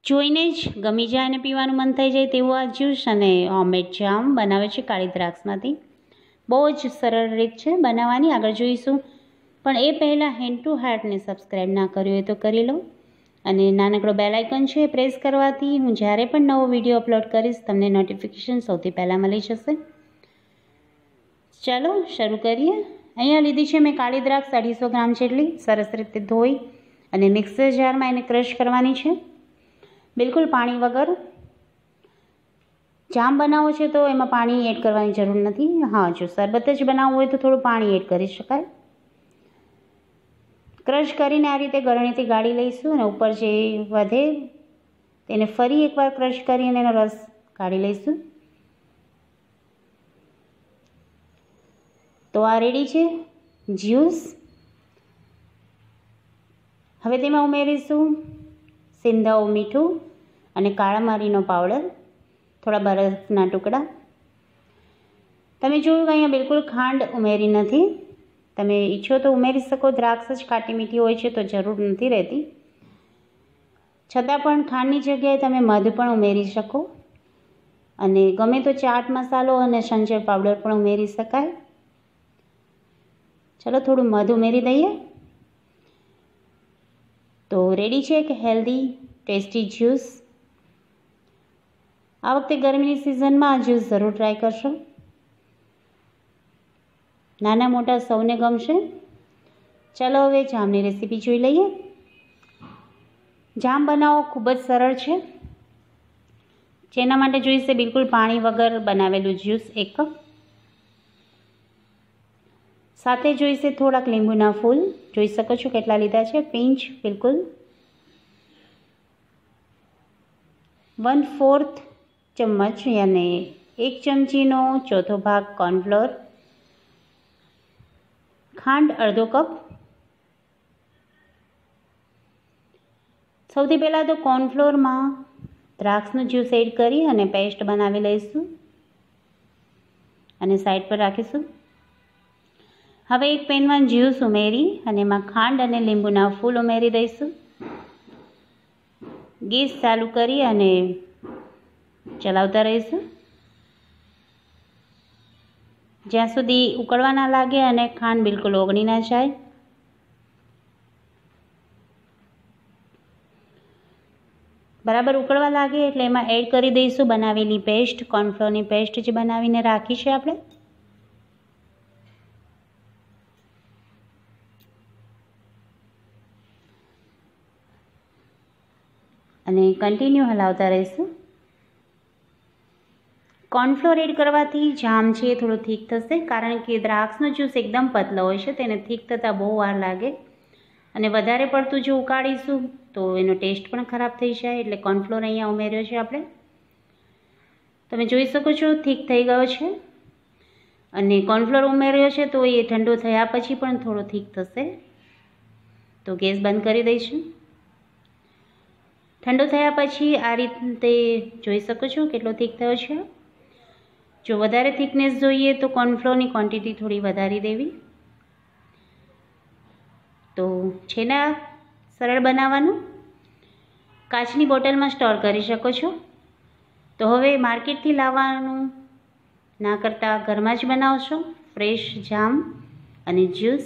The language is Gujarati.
જોઈને જ ગમી જાય અને પીવાનું મન થઈ જાય તેવું આ જ્યુસ અને હોમમેડ જામ બનાવે છે કાળી દ્રાક્ષમાંથી. બહુ જ સરળ રીત છે બનાવવાની, આગળ જોઈશું. પણ એ પહેલાં હેન્ડ ટુ હાર્ટને સબસ્ક્રાઈબ ના કર્યું હોય તો કરી લો અને નાનકડો બેલ આઇકન છે પ્રેસ કરવાથી હું જ્યારે પણ નવો વિડીયો અપલોડ કરીશ તમને નોટિફિકેશન સૌથી પહેલાં મળી જશે. ચાલો શરૂ કરીએ. અહીંયા લીધી છે મેં કાળી દ્રાક્ષ 250 ગ્રામ જેટલી, સરસ રીતે ધોઈ અને મિક્સર જારમાં એને ક્રશ કરવાની છે, બિલકુલ પાણી વગર. જામ બનાવવો છે તો એમાં પાણી એડ કરવાની જરૂર નથી. હા, જો શરબત જ બનાવવું હોય તો થોડું પાણી એડ કરી શકાય. ક્રશ કરીને આ રીતે ગળણીથી ગાળી લઈશું અને ઉપર જે વધે તેને ફરી એકવાર ક્રશ કરીને એનો રસ કાઢી લઈશું. તો આ રેડી છે જ્યુસ. હવે તેમાં ઉમેરીશું સિંધાઓ મીઠું અને કાળા મરીનો પાવડર, થોડા બરફના ટુકડા. તમે જોયું કે અહીંયા બિલકુલ ખાંડ ઉમેરી નથી. તમે ઈચ્છો તો ઉમેરી શકો, દ્રાક્ષ જ ખાટી મીઠી હોય છે તો જરૂર નથી રહેતી. છતાં પણ ખાંડની જગ્યાએ તમે મધ પણ ઉમેરી શકો અને ગમે તો ચાટ મસાલો અને સંચર પાવડર પણ ઉમેરી શકાય. ચલો થોડું મધ ઉમેરી દઈએ. તો રેડી છે એક હેલ્ધી ટેસ્ટી જ્યુસ. આ વખતે ગરમીની સિઝનમાં આ જ્યુસ જરૂર ટ્રાય કરશો. નાના મોટા સૌને ગમશે. ચાલો હવે જામની રેસીપી જોઈ લઈએ. જામ બનાવવો ખૂબ જ સરળ છે. જેના માટે જોઈશે બિલકુલ પાણી વગર બનાવેલું જ્યુસ 1 કપ. સાથે જોઈશે થોડાક લીંબુના ફૂલ, જોઈ શકો છો કેટલા લીધા છે, પિંચ બિલકુલ. 1/4 ચમચ યાને 1 ચમચીનો ચોથો ભાગ કોર્નફ્લોર, ખાંડ અડધો કપ. સૌથી પહેલાં તો કોર્નફ્લોરમાં દ્રાક્ષનું જ્યુસ એડ કરી અને પેસ્ટ બનાવી લઈશું અને સાઈડ પર રાખીશું. હવે એક પેનમાં જ્યુસ ઉમેરી અને એમાં ખાંડ અને લીંબુના ફૂલ ઉમેરી દઈશું. ગેસ ચાલુ કરી અને ચલાવતા રહીશું જ્યાં સુધી ઉકળવા ના લાગે અને ખાંડ બિલકુલ ઓગળી ના જાય. બરાબર ઉકળવા લાગે એટલે એમાં એડ કરી દઈશું બનાવેલી પેસ્ટ, કોર્નફ્લોરની પેસ્ટ જે બનાવીને રાખી છે આપણે. અને કન્ટિન્યુ હલાવતા રહીશું. કોર્નફ્લોર એડ કરવાથી જામ છે એ થોડો થીક થશે, કારણ કે દ્રાક્ષનો જ્યુસ એકદમ પતલો હોય છે, તેને થીક થતાં બહુ વાર લાગે અને વધારે પડતું જો ઉકાળીશું તો એનો ટેસ્ટ પણ ખરાબ થઈ જાય. એટલે કોર્નફ્લોર અહીંયા ઉમેર્યો છે આપણે. તમે જોઈ શકો છો થીક થઈ ગયો છે અને કોર્નફ્લોર ઉમેર્યો છે તો એ ઠંડો થયા પછી પણ થોડો થીક થશે. તો ગેસ બંધ કરી દઈશું. ઠંડો થયા પછી આ રીતે જોઈ શકો છો કેટલો થીક થયો છે. જો વધારે થિકનેસ જોઈએ તો કોર્નફ્લોરની ક્વોન્ટિટી થોડી વધારી દેવી. તો છે ને સરળ બનાવવાનું. કાચની બોટલમાં સ્ટોર કરી શકો છો. તો હવે માર્કેટથી લાવવાનું ના કરતાં ઘરમાં જ બનાવશો ફ્રેશ જામ અને જ્યુસ.